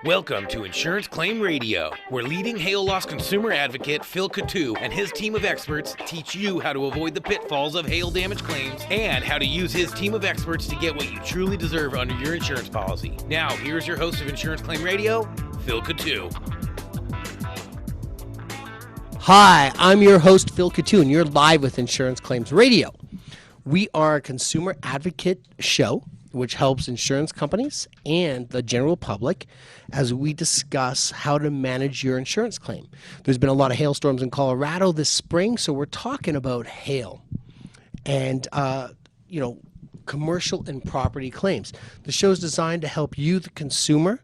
Welcome to Insurance Claim Radio, where leading hail loss consumer advocate Phil Coutu and his team of experts teach you how to avoid the pitfalls of hail damage claims and how to use his team of experts to get what you truly deserve under your insurance policy. Now, here's your host of Insurance Claim Radio, Phil Coutu. Hi, I'm your host, Phil Coutu, and you're live with Insurance Claims Radio. We are a consumer advocate show which helps insurance companies and the general public as we discuss how to manage your insurance claim. There's been a lot of hailstorms in Colorado this spring, so we're talking about hail and, commercial and property claims. The show is designed to help you, the consumer,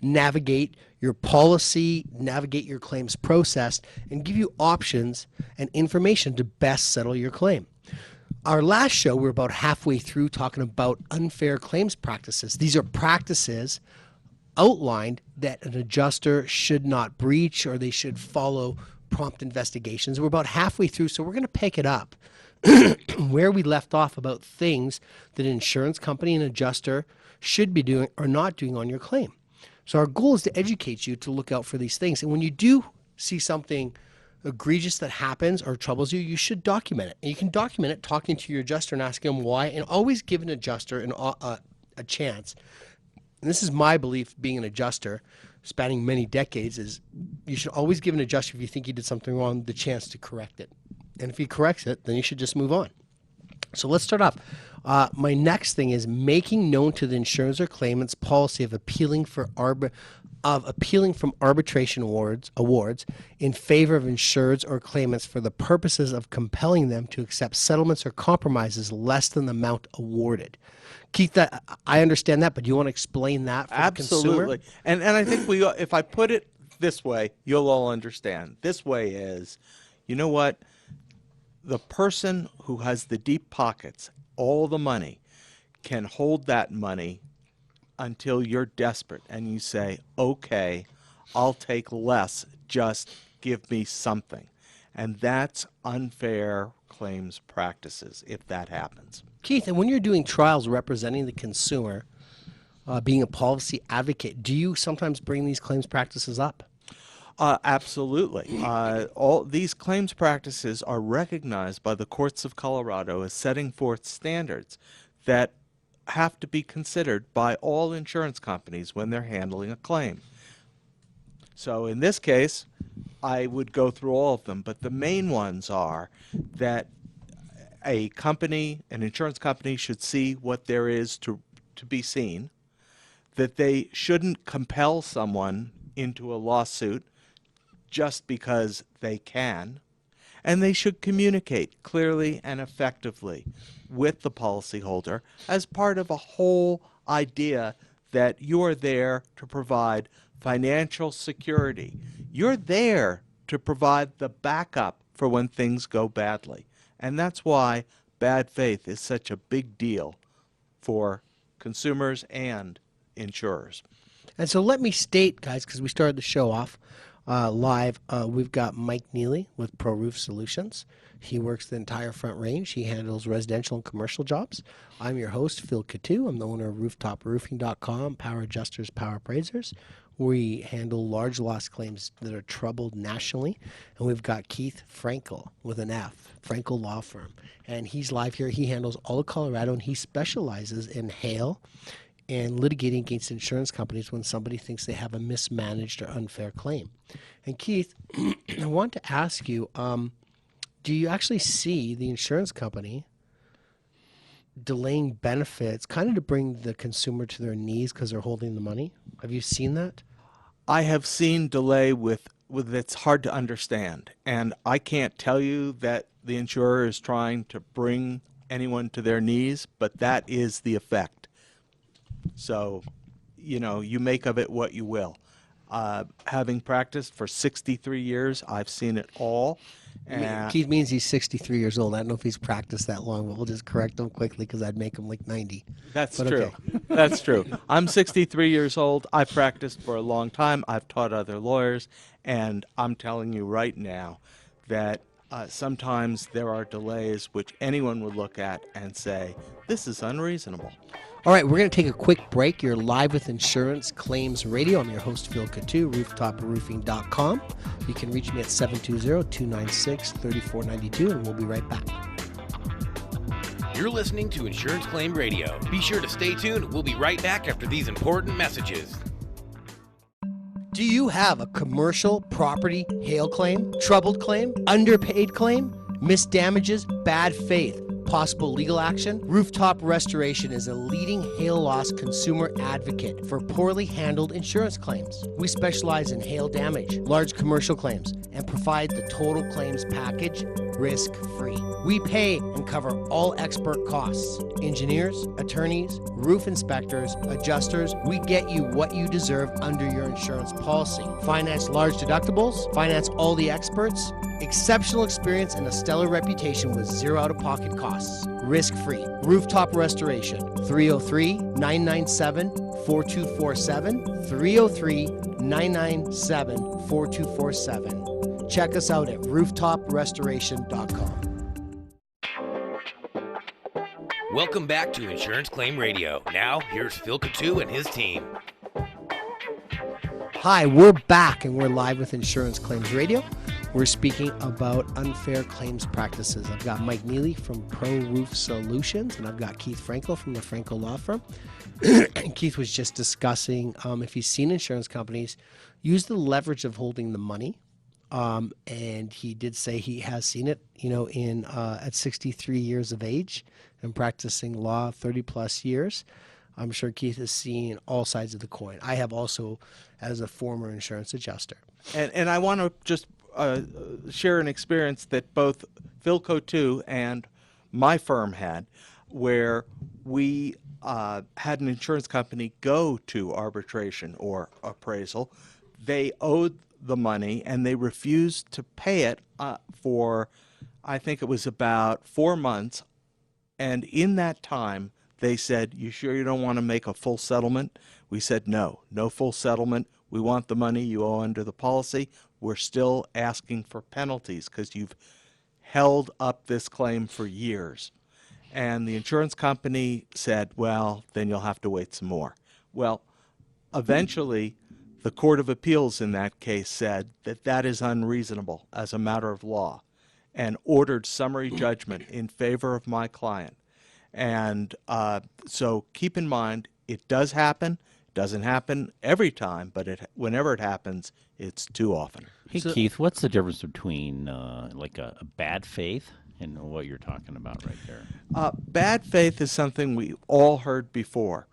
navigate your policy, navigate your claims process, and give you options and information to best settle your claim. Our last show, we're about halfway through talking about unfair claims practices. These are practices outlined that an adjuster should not breach or they should follow prompt investigations. We're about halfway through, so we're going to pick it up where we left off about things that an insurance company and adjuster should be doing or not doing on your claim. So our goal is to educate you to look out for these things. And when you do see something egregious that happens or troubles you, you should document it. And you can document it talking to your adjuster and asking them why, and always give an adjuster a chance. And this is my belief, being an adjuster, spanning many decades, is you should always give an adjuster, if you think you did something wrong, the chance to correct it. And if he corrects it, then you should just move on. So let's start off. My next thing is making known to the insurance or claimant's policy of appealing from arbitration awards in favor of insureds or claimants for the purposes of compelling them to accept settlements or compromises less than the amount awarded. Keith, I understand that, but do you want to explain that for the consumer? Absolutely. And I think if I put it this way, you'll all understand. This way is, you know what? The person who has the deep pockets, all the money, can hold that money until you're desperate and you say, okay, I'll take less, just give me something. And that's unfair claims practices if that happens. Keith, and when you're doing trials representing the consumer, being a policy advocate, do you sometimes bring these claims practices up? Absolutely. All these claims practices are recognized by the courts of Colorado as setting forth standards that have to be considered by all insurance companies when they're handling a claim. So in this case, I would go through all of them, but the main ones are that an insurance company should see what there is to be seen, that they shouldn't compel someone into a lawsuit just because they can, and they should communicate clearly and effectively with the policyholder as part of a whole idea that you're there to provide financial security. You're there to provide the backup for when things go badly. And that's why bad faith is such a big deal for consumers and insurers. And so let me state, guys, because we started the show off live, we've got Mike Neely with Pro Roof Solutions. He works the entire Front Range. He handles residential and commercial jobs. I'm your host, Phil Coutu. I'm the owner of RooftopRoofing.com, Power Adjusters, Power Appraisers. We handle large loss claims that are troubled nationally. And we've got Keith Frankel with an F, Frankel Law Firm. And he's live here. He handles all of Colorado, and he specializes in hail and litigating against insurance companies when somebody thinks they have a mismanaged or unfair claim. And Keith, I want to ask you, do you actually see the insurance company delaying benefits kind of to bring the consumer to their knees because they're holding the money? Have you seen that? I have seen delay with it's hard to understand. And I can't tell you that the insurer is trying to bring anyone to their knees, but that is the effect. So, you make of it what you will. Having practiced for 63 years, I've seen it all. Keith means he's 63 years old. I don't know if he's practiced that long, but we'll just correct him quickly because I'd make him like 90. That's true. Okay. That's true. I'm 63 years old. I've practiced for a long time. I've taught other lawyers, and I'm telling you right now that sometimes there are delays which anyone would look at and say, this is unreasonable. All right, we're going to take a quick break. You're live with Insurance Claims Radio. I'm your host, Phil Coutu, rooftoproofing.com. You can reach me at 720-296-3492, and we'll be right back. You're listening to Insurance Claim Radio. Be sure to stay tuned. We'll be right back after these important messages. Do you have a commercial property hail claim, troubled claim, underpaid claim, missed damages, bad faith, possible legal action? Rooftop Restoration is a leading hail loss consumer advocate for poorly handled insurance claims. We specialize in hail damage, large commercial claims, and provide the total claims package risk-free. We pay and cover all expert costs. Engineers, attorneys, roof inspectors, adjusters, we get you what you deserve under your insurance policy. Finance large deductibles, finance all the experts, exceptional experience and a stellar reputation with zero out-of-pocket costs. Risk-free. Rooftop Restoration, 303-997-4247, 303-997-4247. Check us out at rooftop-restoration.com. Welcome back to Insurance Claim Radio. Now, here's Phil Coutu and his team. Hi, we're back and we're live with Insurance Claims Radio. We're speaking about unfair claims practices. I've got Mike Neely from Pro Roof Solutions, and I've got Keith Franco from the Franco Law Firm. And Keith was just discussing if he's seen insurance companies use the leverage of holding the money. And he did say he has seen it, at 63 years of age and practicing law 30 plus years. I'm sure Keith has seen all sides of the coin. I have also as a former insurance adjuster. And I want to just share an experience that both Phil Coutu and my firm had, where we had an insurance company go to arbitration or appraisal. They owed the money and they refused to pay it for, I think it was about 4 months. And in that time, they said, "You sure you don't want to make a full settlement?" We said, no full settlement. We want the money you owe under the policy. We're still asking for penalties because you've held up this claim for years. And the insurance company said, well, then you'll have to wait some more. Well, eventually, the Court of Appeals in that case said that that is unreasonable as a matter of law and ordered summary judgment in favor of my client. And so keep in mind, it does happen. It doesn't happen every time, but whenever it happens, it's too often. Hey, Keith, what's the difference between like a bad faith and what you're talking about right there? Bad faith is something we all heard before.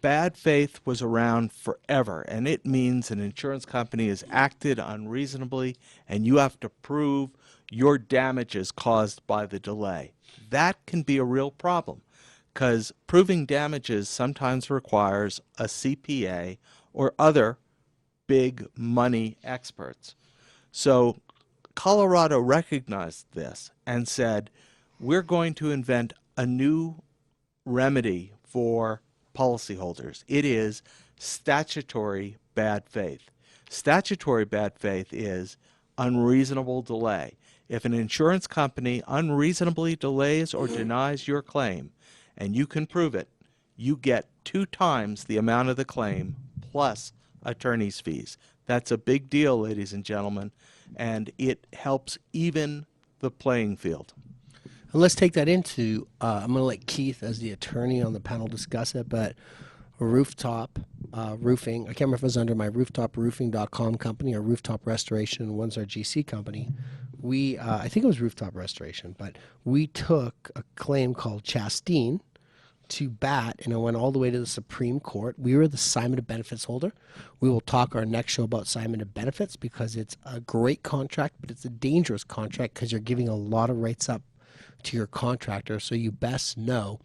Bad faith was around forever, and it means an insurance company has acted unreasonably, and you have to prove your damages caused by the delay. That can be a real problem, because proving damages sometimes requires a CPA or other big money experts. So Colorado recognized this and said, we're going to invent a new remedy for policyholders. It is statutory bad faith. Statutory bad faith is unreasonable delay. If an insurance company unreasonably delays or denies your claim, and you can prove it, you get 2 times the amount of the claim plus attorney's fees. That's a big deal, ladies and gentlemen, and it helps even the playing field. And let's take that into, I'm going to let Keith, as the attorney on the panel, discuss it, but Rooftop Roofing, I can't remember if it was under my rooftoproofing.com company or Rooftop Restoration, one's our GC company. We, I think it was Rooftop Restoration, but we took a claim called Chastain to bat, and it went all the way to the Supreme Court. We were the assignment of benefits holder. We will talk our next show about assignment of benefits because it's a great contract, but it's a dangerous contract because you're giving a lot of rights up to your contractor. So you best know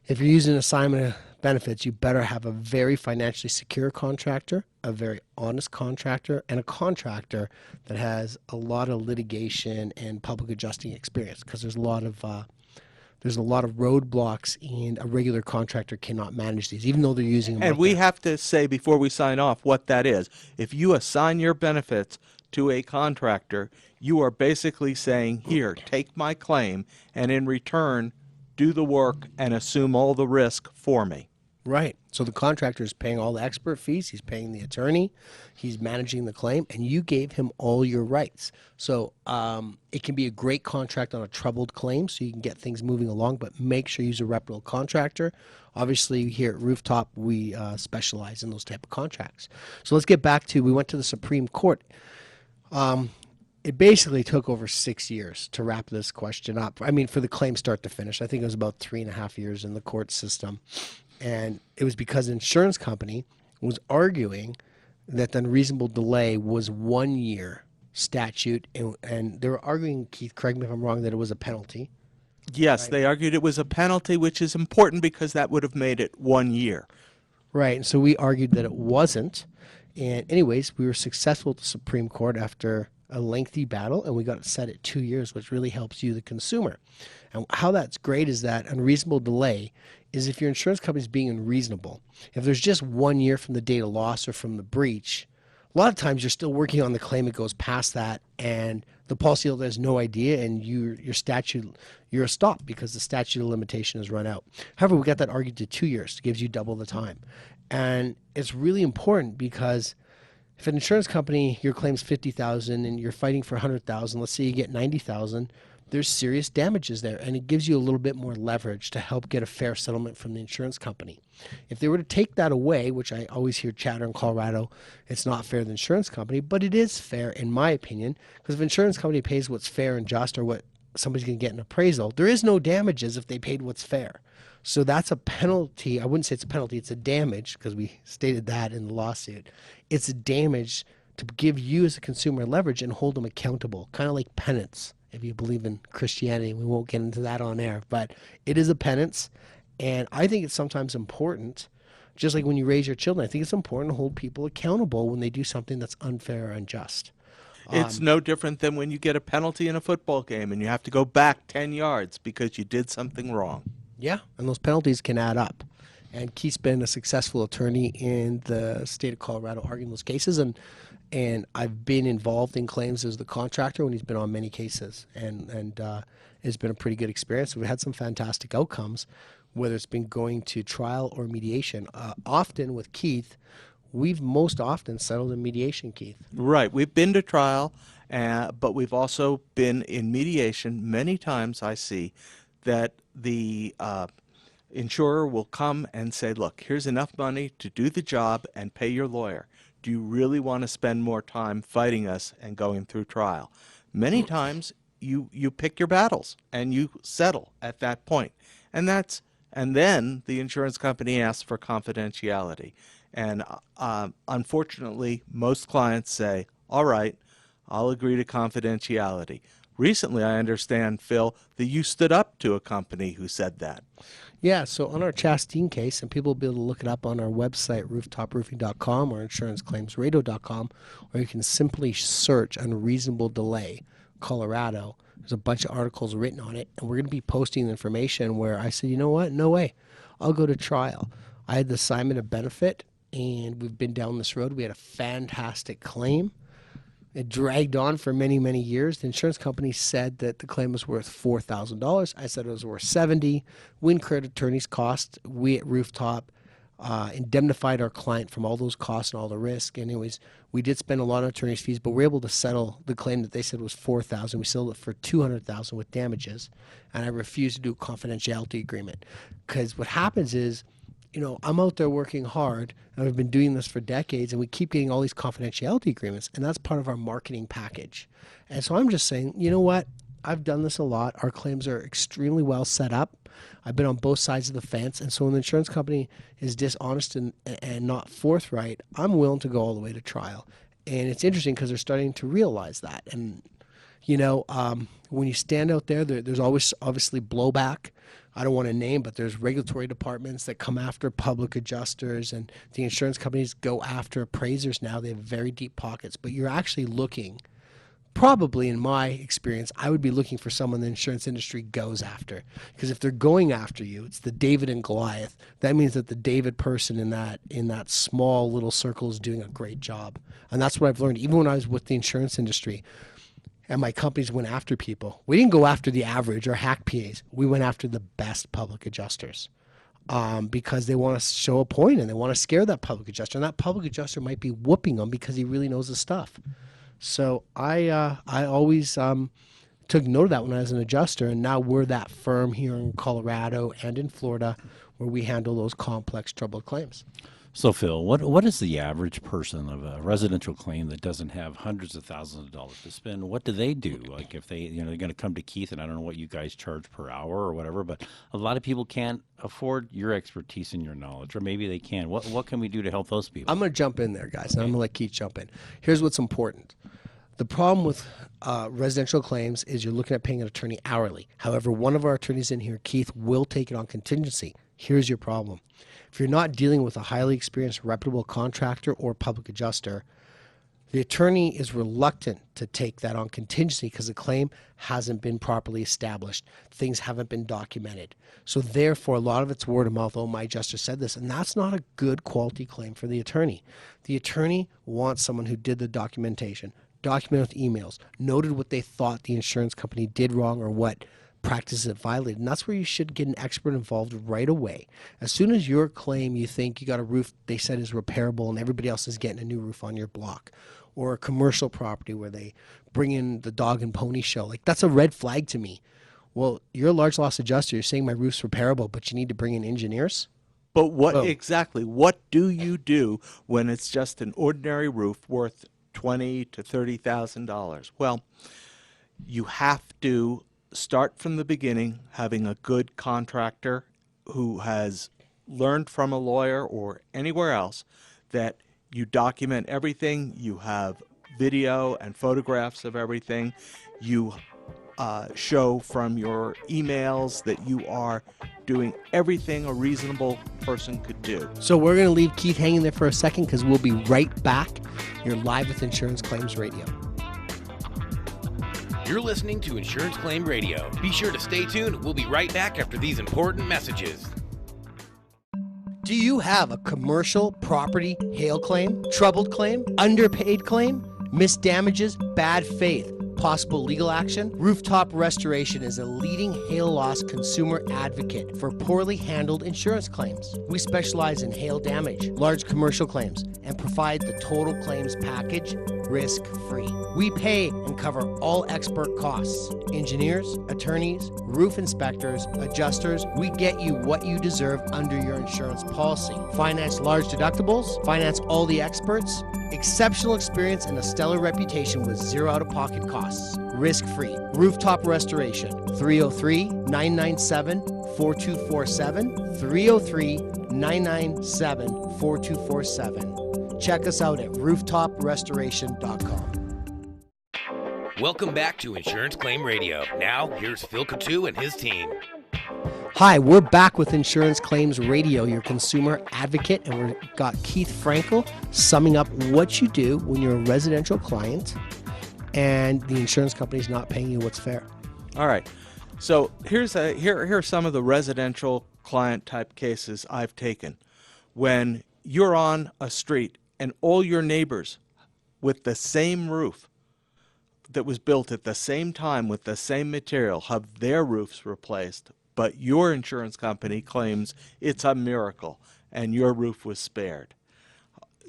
if you're using assignment of benefits, you better have a very financially secure contractor, a very honest contractor, and a contractor that has a lot of litigation and public adjusting experience, because there's a lot of roadblocks, and a regular contractor cannot manage these, even though they're using them. And we have to say before we sign off what that is. If you assign your benefits to a contractor, you are basically saying, here, take my claim, and in return, do the work, and assume all the risk for me. Right. So the contractor is paying all the expert fees, he's paying the attorney, he's managing the claim, and you gave him all your rights. So it can be a great contract on a troubled claim so you can get things moving along, but make sure you use a reputable contractor. Obviously, here at Rooftop, we specialize in those type of contracts. So let's get back to, we went to the Supreme Court. It basically took over 6 years to wrap this question up. I mean, for the claim start to finish, I think it was about 3.5 years in the court system. And it was because the insurance company was arguing that the unreasonable delay was 1 year statute. And they were arguing, Keith, correct me if I'm wrong, that it was a penalty. Yes, Right. they argued it was a penalty, which is important because that would have made it 1 year. Right. And so we argued that it wasn't. And anyways, we were successful at the Supreme Court after a lengthy battle, and we got it set at 2 years, which really helps you, the consumer. And how that's great is that unreasonable delay is if your insurance company is being unreasonable. If there's just 1 year from the date of loss or from the breach, a lot of times you're still working on the claim. It goes past that, and the policyholder has no idea, and you're a stop because the statute of limitation has run out. However, we got that argued to 2 years. It gives you double the time. And it's really important because if an insurance company, your claim's $50,000 and you're fighting for $100,000, let's say you get $90,000, there's serious damages there, and it gives you a little bit more leverage to help get a fair settlement from the insurance company. If they were to take that away, which I always hear chatter in Colorado, it's not fair to the insurance company, but it is fair in my opinion, because if an insurance company pays what's fair and just, or what somebody's going to get an appraisal, there is no damages if they paid what's fair. So that's a penalty. I wouldn't say it's a penalty, it's a damage, because we stated that in the lawsuit. It's a damage to give you as a consumer leverage and hold them accountable, kind of like penance, if you believe in Christianity. We won't get into that on air, but it is a penance. And I think it's sometimes important, just like when you raise your children, I think it's important to hold people accountable when they do something that's unfair or unjust. It's no different than when you get a penalty in a football game and you have to go back 10 yards because you did something wrong. Yeah, and those penalties can add up. And Keith's been a successful attorney in the state of Colorado arguing those cases, and I've been involved in claims as the contractor when he's been on many cases, and it's been a pretty good experience. We've had some fantastic outcomes, whether it's been going to trial or mediation. Often with Keith, we've most often settled in mediation, Keith. Right. We've been to trial, but we've also been in mediation. Many times I see that the insurer will come and say, look, here's enough money to do the job and pay your lawyer. Do you really want to spend more time fighting us and going through trial? Many times you pick your battles and you settle at that point. And then the insurance company asks for confidentiality. And unfortunately, most clients say, all right, I'll agree to confidentiality. Recently, I understand, Phil, that you stood up to a company who said that. Yeah, so on our Chastain case, and people will be able to look it up on our website, rooftoproofing.com or insuranceclaimsradio.com, or you can simply search unreasonable delay, Colorado. There's a bunch of articles written on it, and we're going to be posting information where I said, you know what, no way, I'll go to trial. I had the assignment of benefit, and we've been down this road. We had a fantastic claim. It dragged on for many, many years. The insurance company said that the claim was worth $4,000. I said it was worth $70,000. We incurred attorney's costs. We at Rooftop indemnified our client from all those costs and all the risk. Anyways, we did spend a lot on attorney's fees, but we were able to settle the claim that they said was $4,000. We settled it for $200,000 with damages, and I refused to do a confidentiality agreement because what happens is, you know, I'm out there working hard, and I've been doing this for decades, and we keep getting all these confidentiality agreements, and that's part of our marketing package. And so I'm just saying, you know what? I've done this a lot. Our claims are extremely well set up. I've been on both sides of the fence, and so when the insurance company is dishonest and not forthright, I'm willing to go all the way to trial. And it's interesting because they're starting to realize that. And, you know, when you stand out there, there's always obviously blowback. I don't want to name, but there's regulatory departments that come after public adjusters, and the insurance companies go after appraisers now. They have very deep pockets, but you're actually looking, probably in my experience, I would be looking for someone the insurance industry goes after. Because if they're going after you, it's the David and Goliath. That means that the David person in that small little circle is doing a great job. And that's what I've learned, even when I was with the insurance industry. and my companies went after people. We didn't go after the average or hack PAs. We went after the best public adjusters because they want to show a point and they want to scare that public adjuster. And that public adjuster might be whooping them because he really knows the stuff. So I always took note of that when I was an adjuster, and now we're that firm here in Colorado and in Florida where we handle those complex troubled claims. So, Phil, what is the average person of a residential claim that doesn't have hundreds of thousands of dollars to spend? What do they do? Like if they, they're going to come to Keith, and I don't know what you guys charge per hour or whatever, but a lot of people can't afford your expertise and your knowledge, or maybe they can. What can we do to help those people? I'm going to jump in there, guys, and I'm going to let Keith jump in. Here's what's important. The problem with residential claims is you're looking at paying an attorney hourly. However, one of our attorneys in here, Keith, will take it on contingency. Here's your problem. If you're not dealing with a highly experienced, reputable contractor or public adjuster, the attorney is reluctant to take that on contingency because the claim hasn't been properly established. Things haven't been documented. So therefore, a lot of it's word of mouth. Oh, my adjuster said this. And that's not a good quality claim for the attorney. The attorney wants someone who did the documentation, documented with emails, noted what they thought the insurance company did wrong or what practices it violated. And that's where you should get an expert involved right away. As soon as your claim, you think you got a roof they said is repairable and everybody else is getting a new roof on your block, or a commercial property where they bring in the dog and pony show, like that's a red flag to me. Well, you're a large loss adjuster. You're saying my roof's repairable, but you need to bring in engineers? But exactly, what do you do when it's just an ordinary roof worth $20,000 to $30,000? Well, you have to start from the beginning, having a good contractor who has learned from a lawyer or anywhere else that you document everything, you have video and photographs of everything, you show from your emails that you are doing everything a reasonable person could do. So we're going to leave Keith hanging there for a second because we'll be right back. You're live with Insurance Claims Radio. You're listening to Insurance Claim Radio. Be sure to stay tuned. We'll be right back after these important messages. Do you have a commercial property hail claim, troubled claim, underpaid claim, missed damages, bad faith, possible legal action? Rooftop Restoration is a leading hail loss consumer advocate for poorly handled insurance claims. We specialize in hail damage, large commercial claims, and provide the total claims package risk-free. We pay and cover all expert costs. Engineers, attorneys, roof inspectors, adjusters, we get you what you deserve under your insurance policy. Finance large deductibles, finance all the experts, exceptional experience and a stellar reputation with zero out-of-pocket costs. Risk-free. Rooftop Restoration, 303-997-4247, 303-997-4247. Check us out at rooftop-restoration.com. Welcome back to Insurance Claim Radio. Now, here's Phil Coutu and his team. Hi, we're back with Insurance Claims Radio, your consumer advocate, and we've got Keith Frankel summing up what you do when you're a residential client and the insurance company's not paying you what's fair. All right. So here are some of the residential client type cases I've taken. When you're on a street and all your neighbors with the same roof that was built at the same time with the same material have their roofs replaced, but your insurance company claims it's a miracle and your roof was spared.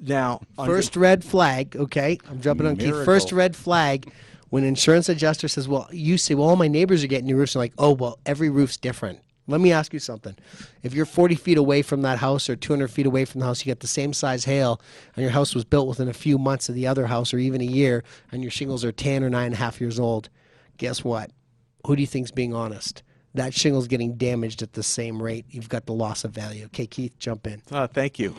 Now, first red flag, okay? I'm jumping on Keith. First red flag, when an insurance adjuster says, well, you say, well, all my neighbors are getting new roofs. They're like, oh, well, every roof's different. Let me ask you something. If you're 40 feet away from that house or 200 feet away from the house, you get the same size hail, and your house was built within a few months of the other house or even a year, and your shingles are 10 or 9.5 years old, guess what? Who do you think's being honest? That shingle's getting damaged at the same rate. You've got the loss of value. Okay, Keith, jump in. Thank you.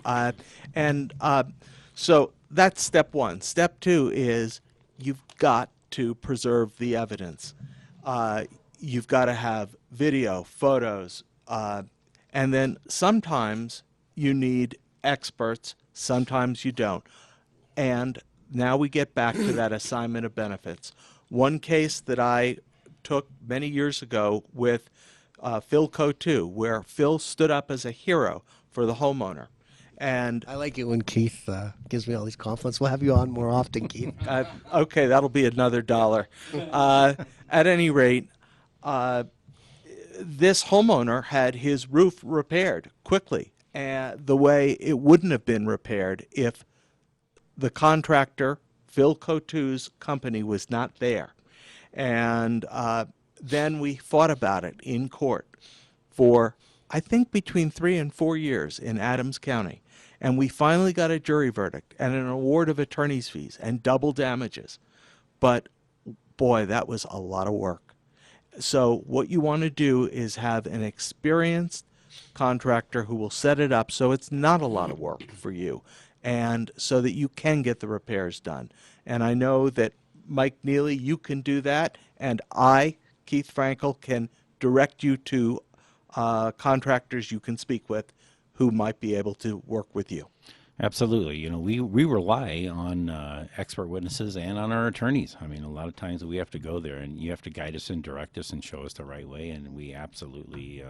So that's step one. Step two is you've got to preserve the evidence. You've got to have video, photos, and then sometimes you need experts, sometimes you don't. And now we get back to that assignment of benefits. One case that I took many years ago with Phil Coutu, where Phil stood up as a hero for the homeowner. And I like it when Keith gives me all these compliments. We'll have you on more often, Keith. okay, that'll be another $1. At any rate, this homeowner had his roof repaired quickly, the way it wouldn't have been repaired if the contractor, Phil Coutu's company, was not there. And then we fought about it in court for, I think, between 3 and 4 years in Adams County. And we finally got a jury verdict and an award of attorney's fees and double damages. But boy, that was a lot of work. So what you want to do is have an experienced contractor who will set it up so it's not a lot of work for you, and so that you can get the repairs done. And I know that, Mike Neely, you can do that, and I, Keith Frankel, can direct you to contractors you can speak with who might be able to work with you. Absolutely. You know, we rely on expert witnesses and on our attorneys. I mean, a lot of times we have to go there, and you have to guide us and direct us and show us the right way, and we absolutely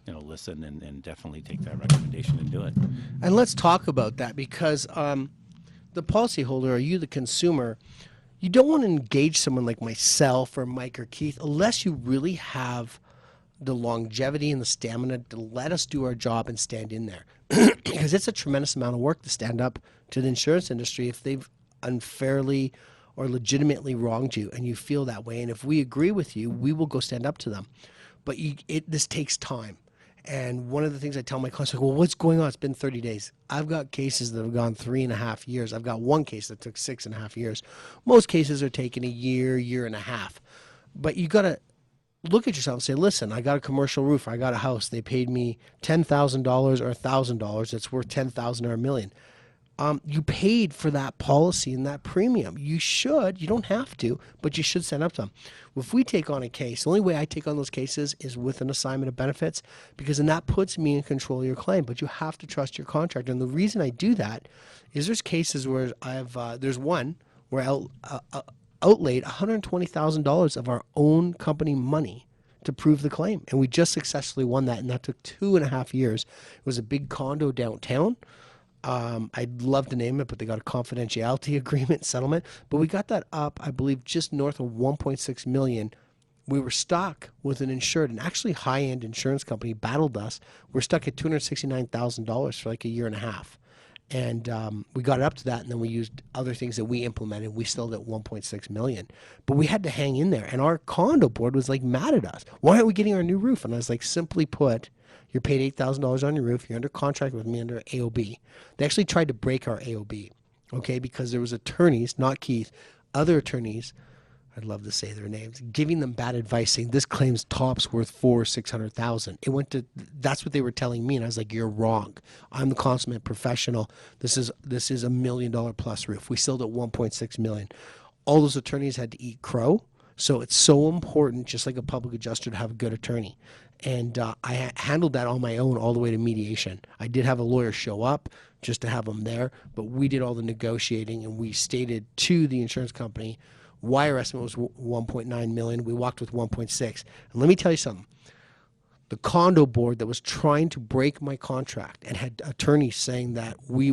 listen and definitely take that recommendation and do it. And let's talk about that, because the policyholder, or you, the consumer, you don't want to engage someone like myself or Mike or Keith unless you really have the longevity and the stamina to let us do our job and stand in there. Because it's a tremendous amount of work to stand up to the insurance industry if they've unfairly or legitimately wronged you and you feel that way. And if we agree with you, we will go stand up to them. But this takes time. And one of the things I tell my clients, like, well, what's going on? It's been 30 days. I've got cases that have gone 3.5 years. I've got one case that took 6.5 years. Most cases are taking a year, year and a half. But you got to look at yourself and say, listen, I got a commercial roof. I got a house. They paid me $10,000 or $1,000. It's worth $10,000 or $1 million. You paid for that policy and that premium. You should. You don't have to, but you should stand up to them. If we take on a case, the only way I take on those cases is with an assignment of benefits, because then that puts me in control of your claim. But you have to trust your contractor. And the reason I do that is there's cases where there's one where I outlaid $120,000 of our own company money to prove the claim. And we just successfully won that. And that took 2.5 years. It was a big condo downtown. I'd love to name it, but they got a confidentiality agreement settlement. But we got that up, I believe, just north of $1.6 million. We were stuck with an insured, and actually high-end insurance company battled us. We're stuck at $269,000 for like a year and a half. And we got it up to that, and then we used other things that we implemented. We still got $1.6 million. But we had to hang in there. And our condo board was like mad at us. Why aren't we getting our new roof? And I was like, simply put, you're paid $8,000 on your roof. You're under contract with me under AOB. They actually tried to break our AOB, okay, because there was attorneys, not Keith, other attorneys, I'd love to say their names, giving them bad advice, saying this claim's top's worth $400,000 or $600,000. It went to, that's what they were telling me, and I was like, you're wrong. I'm the consummate professional. This is $1 million plus roof. We sold at $1.6 million. All those attorneys had to eat crow. So it's so important, just like a public adjuster, to have a good attorney. And I handled that on my own all the way to mediation. I did have a lawyer show up just to have him there, but we did all the negotiating, and we stated to the insurance company why our estimate was $1.9 million. We walked with $1.6. And let me tell you something. The condo board that was trying to break my contract and had attorneys saying that we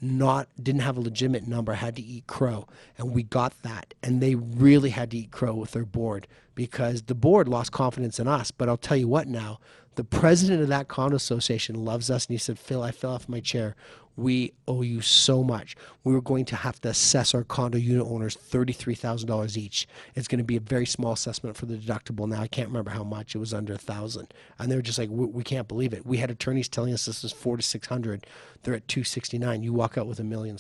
didn't have a legitimate number, had to eat crow, and we got that. And they really had to eat crow with their board, because the board lost confidence in us. But I'll tell you what now, the president of that condo association loves us, and he said, Phil, I fell off my chair. We owe you so much. We were going to have to assess our condo unit owners $33,000 each. It's going to be a very small assessment for the deductible. Now, I can't remember how much. It was under $1,000. And they were just like, we can't believe it. We had attorneys telling us this is $400,000 to $600,000. They're at $269,000. You walk out with $1.6 million.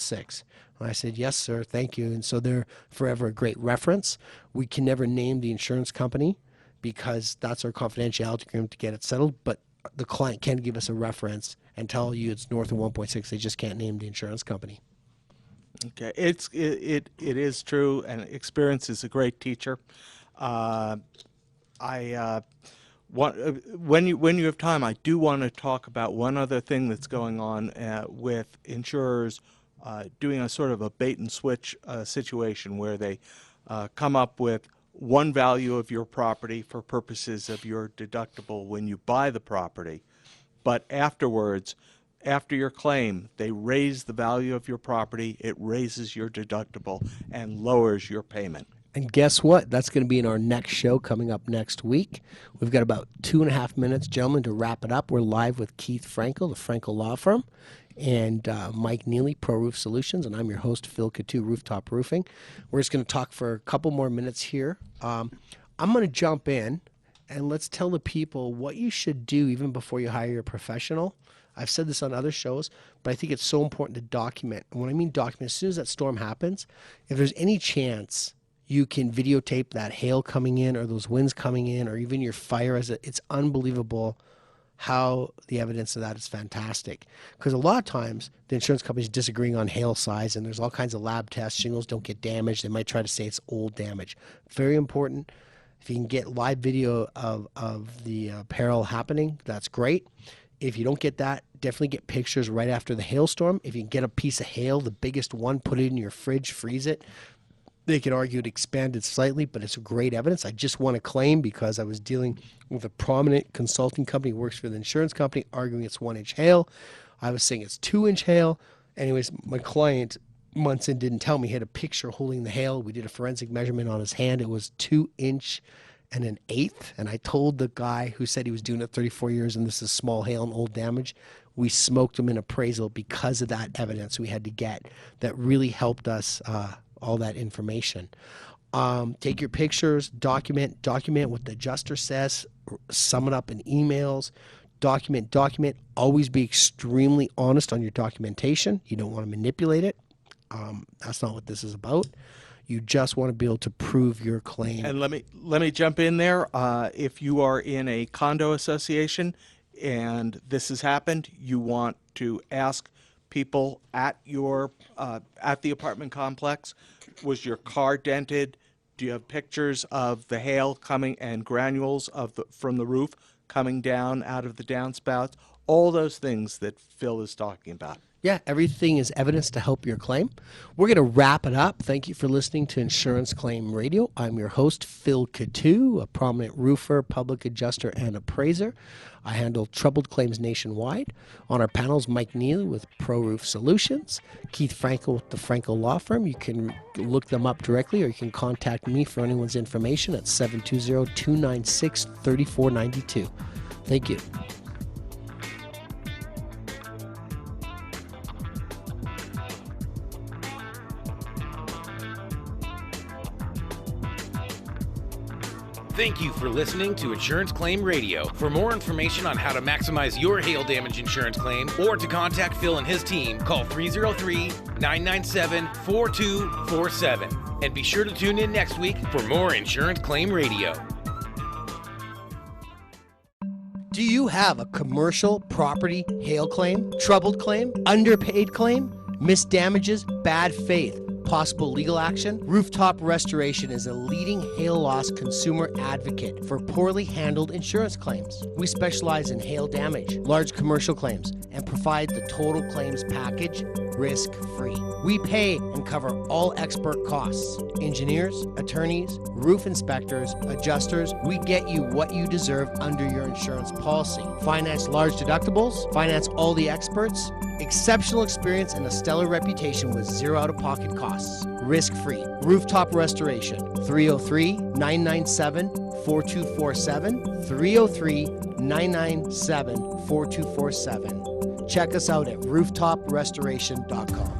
And I said, yes, sir, thank you. And so they're forever a great reference. We can never name the insurance company because that's our confidentiality agreement to get it settled. But the client can give us a reference and tell you it's north of 1.6. They just can't name the insurance company. Okay, it is true, and experience is a great teacher. When you have time, I do want to talk about one other thing that's going on with insurers doing a sort of a bait and switch situation where they come up with one value of your property for purposes of your deductible when you buy the property, but afterwards after your claim, they raise the value of your property, it raises your deductible and lowers your payment. And guess what? That's going to be in our next show coming up next week. We've got about 2.5 minutes, gentlemen, to wrap it up. We're live with Keith Frankel, the Frankel Law Firm, and Mike Neely, Pro Roof Solutions, and I'm your host, Phil Coutu, Rooftop Roofing. We're just going to talk for a couple more minutes here. I'm going to jump in, and let's tell the people what you should do even before you hire your professional. I've said this on other shows, but I think it's so important to document. And when I mean document, as soon as that storm happens, if there's any chance you can videotape that hail coming in or those winds coming in or even your fire, it's unbelievable how the evidence of that is fantastic. Because a lot of times the insurance companies disagreeing on hail size, and there's all kinds of lab tests. Shingles don't get damaged. They might try to say it's old damage. Very important. If you can get live video of the peril happening, that's great. If you don't get that, definitely get pictures right after the hailstorm. If you can get a piece of hail, the biggest one, put it in your fridge, freeze it. They could argue it expanded slightly, but it's great evidence. I just won a claim because I was dealing with a prominent consulting company who works for the insurance company, arguing it's 1-inch hail. I was saying it's 2-inch hail. Anyways, my client months in didn't tell me. He had a picture holding the hail. We did a forensic measurement on his hand. It was 2-inch and an eighth. And I told the guy who said he was doing it 34 years and this is small hail and old damage, we smoked him in appraisal because of that evidence we had to get that really helped us all that information. Take your pictures, document what the adjuster says, sum it up in emails, document. Always be extremely honest on your documentation. You don't want to manipulate it. That's not what this is about. You just want to be able to prove your claim. And let me jump in there. If you are in a condo association and this has happened, you want to ask people at your at the apartment complex, was your car dented? Do you have pictures of the hail coming and granules from the roof coming down out of the downspouts? All those things that Phil is talking about. Yeah, everything is evidence to help your claim. We're going to wrap it up. Thank you for listening to Insurance Claim Radio. I'm your host, Phil Coutu, a prominent roofer, public adjuster, and appraiser. I handle troubled claims nationwide. On our panels, Mike Neely with Pro Roof Solutions, Keith Frankel with the Frankel Law Firm. You can look them up directly, or you can contact me for anyone's information at 720-296-3492. Thank you. Thank you for listening to Insurance Claim Radio. For more information on how to maximize your hail damage insurance claim or to contact Phil and his team, call 303-997-4247. And be sure to tune in next week for more Insurance Claim Radio. Do you have a commercial property hail claim, troubled claim, underpaid claim, missed damages, bad faith, possible legal action? Rooftop Restoration is a leading hail loss consumer advocate for poorly handled insurance claims. We specialize in hail damage, large commercial claims, and provide the total claims package risk-free. We pay and cover all expert costs. Engineers, attorneys, roof inspectors, adjusters, we get you what you deserve under your insurance policy. Finance large deductibles, finance all the experts, exceptional experience and a stellar reputation with zero out-of-pocket costs. Risk-free. Rooftop Restoration. 303-997-4247. 303-997-4247. Check us out at rooftop restoration.com.